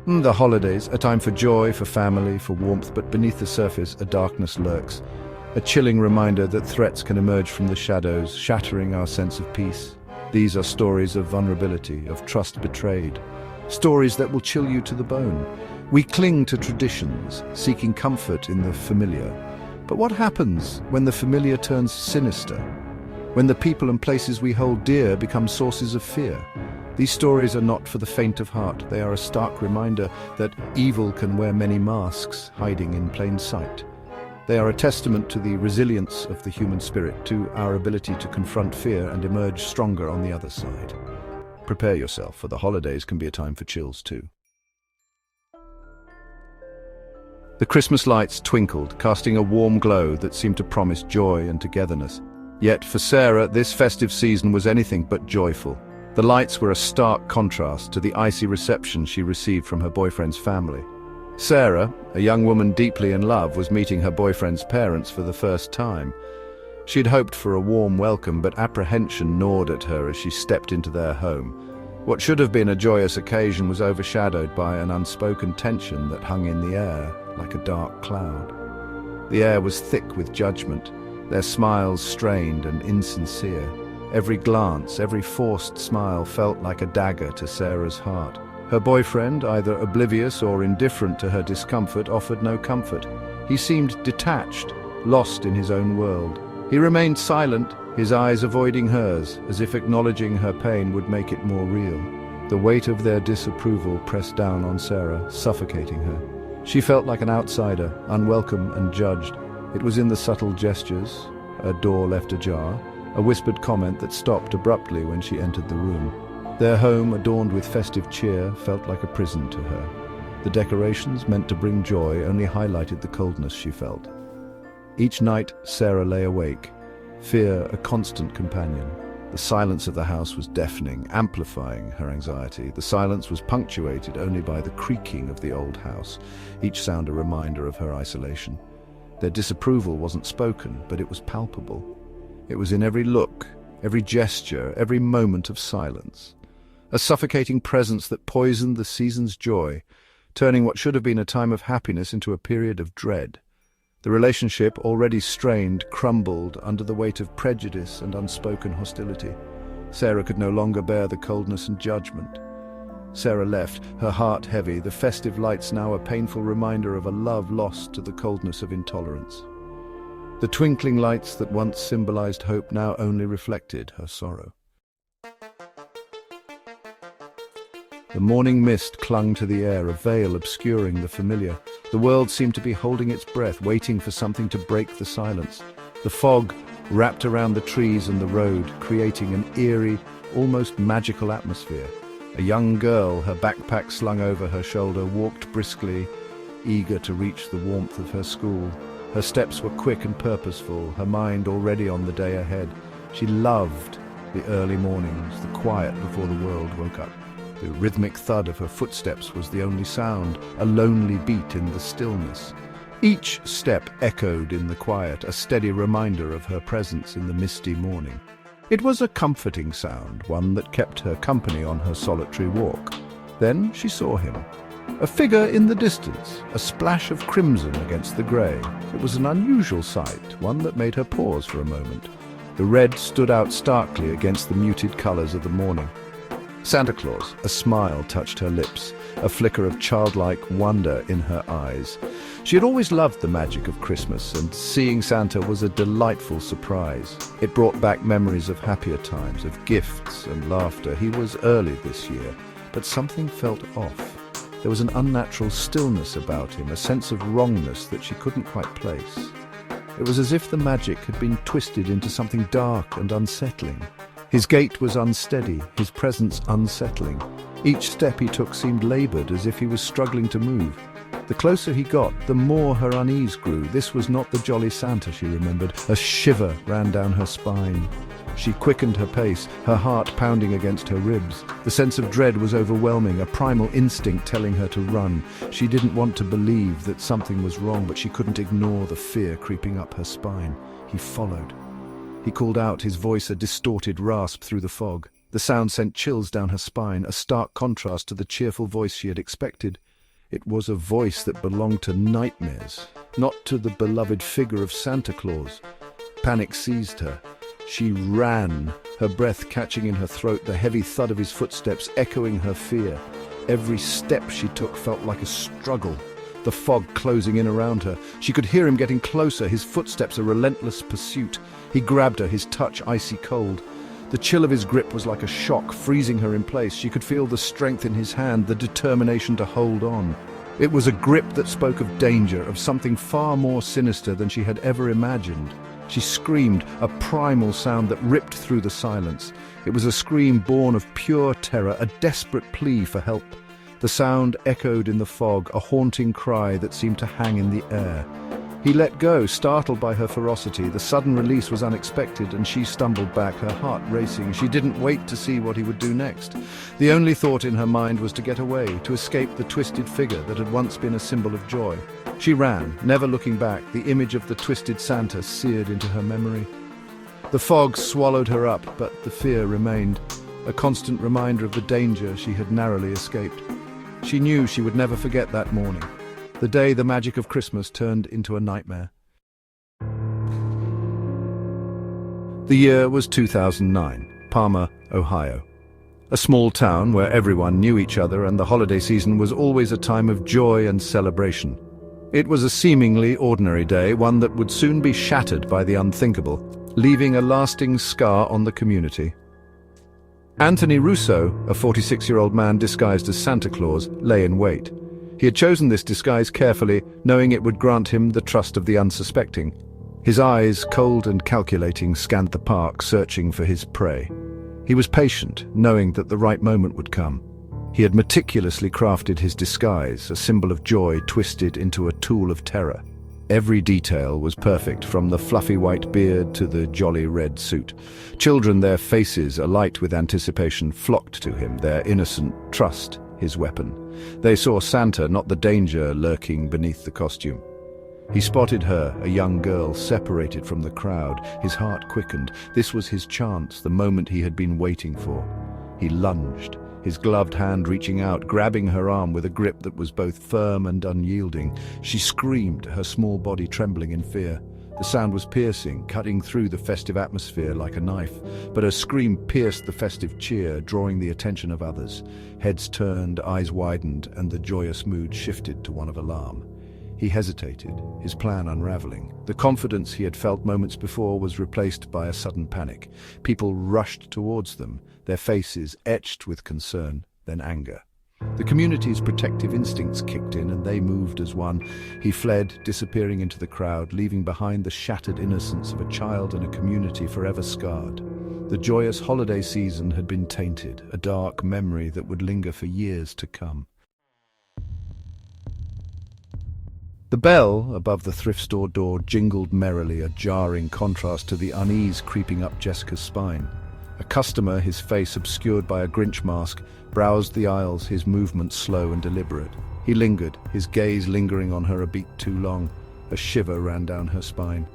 The holidays, a time for joy, for family, for warmth, but beneath the surface, a darkness lurks. A chilling reminder that threats can emerge from the shadows, shattering our sense of peace. These are stories of vulnerability, of trust betrayed. Stories that will chill you to the bone. We cling to traditions, seeking comfort in the familiar. But what happens when the familiar turns sinister? When the people and places we hold dear become sources of fear? These stories are not for the faint of heart. They are a stark reminder that evil can wear many masks, hiding in plain sight. They are a testament to the resilience of the human spirit, to our ability to confront fear and emerge stronger on the other side. Prepare yourself, for the holidays can be a time for chills too. The Christmas lights twinkled, casting a warm glow that seemed to promise joy and togetherness. Yet for Sarah, this festive season was anything but joyful. The lights were a stark contrast to the icy reception she received from her boyfriend's family. Sarah, a young woman deeply in love, was meeting her boyfriend's parents for the first time. She had hoped for a warm welcome, but apprehension gnawed at her as she stepped into their home. What should have been a joyous occasion was overshadowed by an unspoken tension that hung in the air like a dark cloud. The air was thick with judgment, their smiles strained and insincere. Every glance, every forced smile felt like a dagger to Sarah's heart. Her boyfriend, either oblivious or indifferent to her discomfort, offered no comfort. He seemed detached, lost in his own world. He remained silent, his eyes avoiding hers, as if acknowledging her pain would make it more real. The weight of their disapproval pressed down on Sarah, suffocating her. She felt like an outsider, unwelcome and judged. It was in the subtle gestures, a door left ajar, a whispered comment that stopped abruptly when she entered the room. Their home, adorned with festive cheer, felt like a prison to her. The decorations, meant to bring joy, only highlighted the coldness she felt. Each night, Sarah lay awake, fear a constant companion. The silence of the house was deafening, amplifying her anxiety. The silence was punctuated only by the creaking of the old house, each sound a reminder of her isolation. Their disapproval wasn't spoken, but it was palpable. It was in every look, every gesture, every moment of silence. A suffocating presence that poisoned the season's joy, turning what should have been a time of happiness into a period of dread. The relationship, already strained, crumbled under the weight of prejudice and unspoken hostility. Sarah could no longer bear the coldness and judgment. Sarah left, her heart heavy, the festive lights now a painful reminder of a love lost to the coldness of intolerance. The twinkling lights that once symbolized hope now only reflected her sorrow. The morning mist clung to the air, a veil obscuring the familiar. The world seemed to be holding its breath, waiting for something to break the silence. The fog wrapped around the trees and the road, creating an eerie, almost magical atmosphere. A young girl, her backpack slung over her shoulder, walked briskly, eager to reach the warmth of her school. Her steps were quick and purposeful, her mind already on the day ahead. She loved the early mornings, the quiet before the world woke up. The rhythmic thud of her footsteps was the only sound, a lonely beat in the stillness. Each step echoed in the quiet, a steady reminder of her presence in the misty morning. It was a comforting sound, one that kept her company on her solitary walk. Then she saw him. A figure in the distance, a splash of crimson against the grey. It was an unusual sight, one that made her pause for a moment. The red stood out starkly against the muted colours of the morning. Santa Claus, a smile touched her lips, a flicker of childlike wonder in her eyes. She had always loved the magic of Christmas, and seeing Santa was a delightful surprise. It brought back memories of happier times, of gifts and laughter. He was early this year, but something felt off. There was an unnatural stillness about him, a sense of wrongness that she couldn't quite place. It was as if the magic had been twisted into something dark and unsettling. His gait was unsteady, his presence unsettling. Each step he took seemed laboured, as if he was struggling to move. The closer he got, the more her unease grew. This was not the jolly Santa, she remembered. A shiver ran down her spine. She quickened her pace, her heart pounding against her ribs. The sense of dread was overwhelming, a primal instinct telling her to run. She didn't want to believe that something was wrong, but she couldn't ignore the fear creeping up her spine. He followed. He called out, his voice a distorted rasp through the fog. The sound sent chills down her spine, a stark contrast to the cheerful voice she had expected. It was a voice that belonged to nightmares, not to the beloved figure of Santa Claus. Panic seized her. She ran, her breath catching in her throat, the heavy thud of his footsteps echoing her fear. Every step she took felt like a struggle, the fog closing in around her. She could hear him getting closer, his footsteps a relentless pursuit. He grabbed her, his touch icy cold. The chill of his grip was like a shock, freezing her in place. She could feel the strength in his hand, the determination to hold on. It was a grip that spoke of danger, of something far more sinister than she had ever imagined. She screamed, a primal sound that ripped through the silence. It was a scream born of pure terror, a desperate plea for help. The sound echoed in the fog, a haunting cry that seemed to hang in the air. He let go, startled by her ferocity. The sudden release was unexpected, and she stumbled back, her heart racing. She didn't wait to see what he would do next. The only thought in her mind was to get away, to escape the twisted figure that had once been a symbol of joy. She ran, never looking back, the image of the twisted Santa seared into her memory. The fog swallowed her up, but the fear remained, a constant reminder of the danger she had narrowly escaped. She knew she would never forget that morning, the day the magic of Christmas turned into a nightmare. The year was 2009, Palmer, Ohio. A small town where everyone knew each other, and the holiday season was always a time of joy and celebration. It was a seemingly ordinary day, one that would soon be shattered by the unthinkable, leaving a lasting scar on the community. Anthony Russo, a 46-year-old man disguised as Santa Claus, lay in wait. He had chosen this disguise carefully, knowing it would grant him the trust of the unsuspecting. His eyes, cold and calculating, scanned the park, searching for his prey. He was patient, knowing that the right moment would come. He had meticulously crafted his disguise, a symbol of joy twisted into a tool of terror. Every detail was perfect, from the fluffy white beard to the jolly red suit. Children, their faces alight with anticipation, flocked to him, their innocent trust his weapon. They saw Santa, not the danger lurking beneath the costume. He spotted her, a young girl, separated from the crowd. His heart quickened. This was his chance, the moment he had been waiting for. He lunged, his gloved hand reaching out, grabbing her arm with a grip that was both firm and unyielding. She screamed, her small body trembling in fear. The sound was piercing, cutting through the festive atmosphere like a knife, but her scream pierced the festive cheer, drawing the attention of others. Heads turned, eyes widened, and the joyous mood shifted to one of alarm. He hesitated, his plan unraveling. The confidence he had felt moments before was replaced by a sudden panic. People rushed towards them, their faces etched with concern, then anger. The community's protective instincts kicked in, and they moved as one. He fled, disappearing into the crowd, leaving behind the shattered innocence of a child and a community forever scarred. The joyous holiday season had been tainted, a dark memory that would linger for years to come. The bell above the thrift store door jingled merrily, a jarring contrast to the unease creeping up Jessica's spine. A customer, his face obscured by a Grinch mask, browsed the aisles, his movements slow and deliberate. He lingered, his gaze lingering on her a beat too long. A shiver ran down her spine.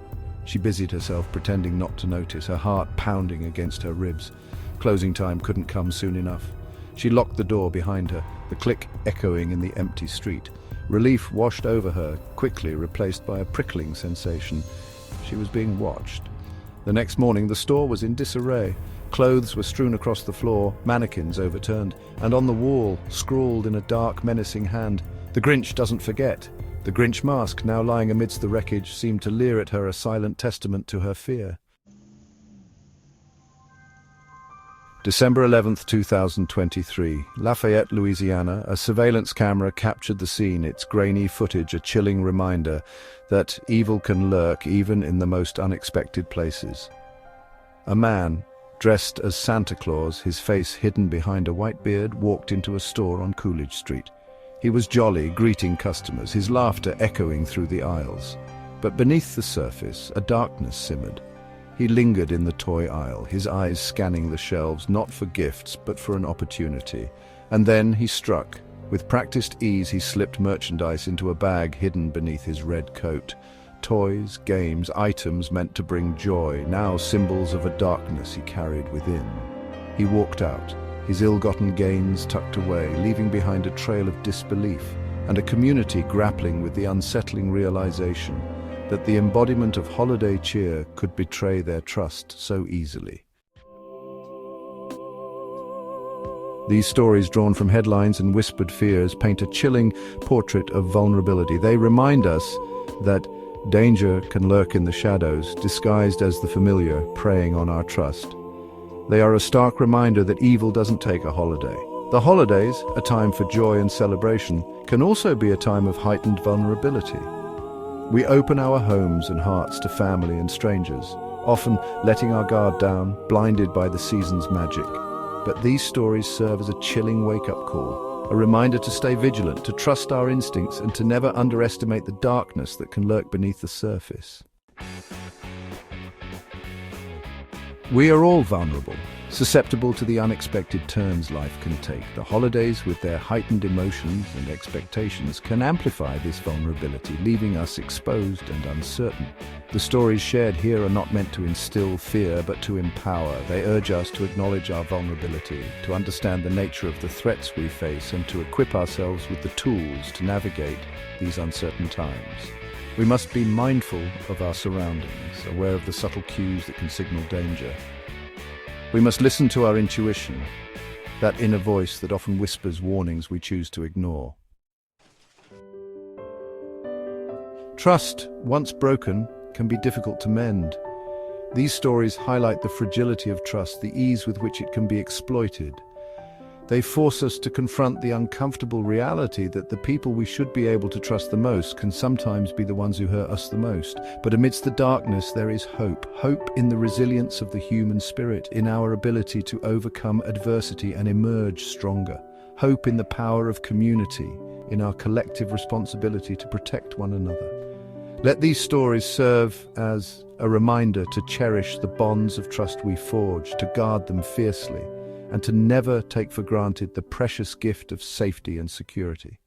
She busied herself, pretending not to notice, her heart pounding against her ribs. Closing time couldn't come soon enough. She locked the door behind her, the click echoing in the empty street. Relief washed over her, quickly replaced by a prickling sensation. She was being watched. The next morning, the store was in disarray. Clothes were strewn across the floor, mannequins overturned, and on the wall, scrawled in a dark, menacing hand, "The Grinch doesn't forget." The Grinch mask, now lying amidst the wreckage, seemed to leer at her, a silent testament to her fear. December 11th, 2023, Lafayette, Louisiana. A surveillance camera captured the scene, its grainy footage a chilling reminder that evil can lurk even in the most unexpected places. A man, dressed as Santa Claus, his face hidden behind a white beard, walked into a store on Coolidge Street. He was jolly, greeting customers, his laughter echoing through the aisles. But beneath the surface, a darkness simmered. He lingered in the toy aisle, his eyes scanning the shelves, not for gifts, but for an opportunity. And then he struck. With practiced ease, he slipped merchandise into a bag hidden beneath his red coat. Toys, games, items meant to bring joy, now symbols of a darkness he carried within. He walked out, his ill-gotten gains tucked away, leaving behind a trail of disbelief, and a community grappling with the unsettling realization that the embodiment of holiday cheer could betray their trust so easily. These stories, drawn from headlines and whispered fears, paint a chilling portrait of vulnerability. They remind us that danger can lurk in the shadows, disguised as the familiar, preying on our trust. They are a stark reminder that evil doesn't take a holiday. The holidays, a time for joy and celebration, can also be a time of heightened vulnerability. We open our homes and hearts to family and strangers, often letting our guard down, blinded by the season's magic. But these stories serve as a chilling wake-up call, a reminder to stay vigilant, to trust our instincts, and to never underestimate the darkness that can lurk beneath the surface. We are all vulnerable, susceptible to the unexpected turns life can take. The holidays, with their heightened emotions and expectations, can amplify this vulnerability, leaving us exposed and uncertain. The stories shared here are not meant to instill fear, but to empower. They urge us to acknowledge our vulnerability, to understand the nature of the threats we face, and to equip ourselves with the tools to navigate these uncertain times. We must be mindful of our surroundings, aware of the subtle cues that can signal danger. We must listen to our intuition, that inner voice that often whispers warnings we choose to ignore. Trust, once broken, can be difficult to mend. These stories highlight the fragility of trust, the ease with which it can be exploited. They force us to confront the uncomfortable reality that the people we should be able to trust the most can sometimes be the ones who hurt us the most. But amidst the darkness, there is hope. Hope in the resilience of the human spirit, in our ability to overcome adversity and emerge stronger. Hope in the power of community, in our collective responsibility to protect one another. Let these stories serve as a reminder to cherish the bonds of trust we forge, to guard them fiercely, and to never take for granted the precious gift of safety and security.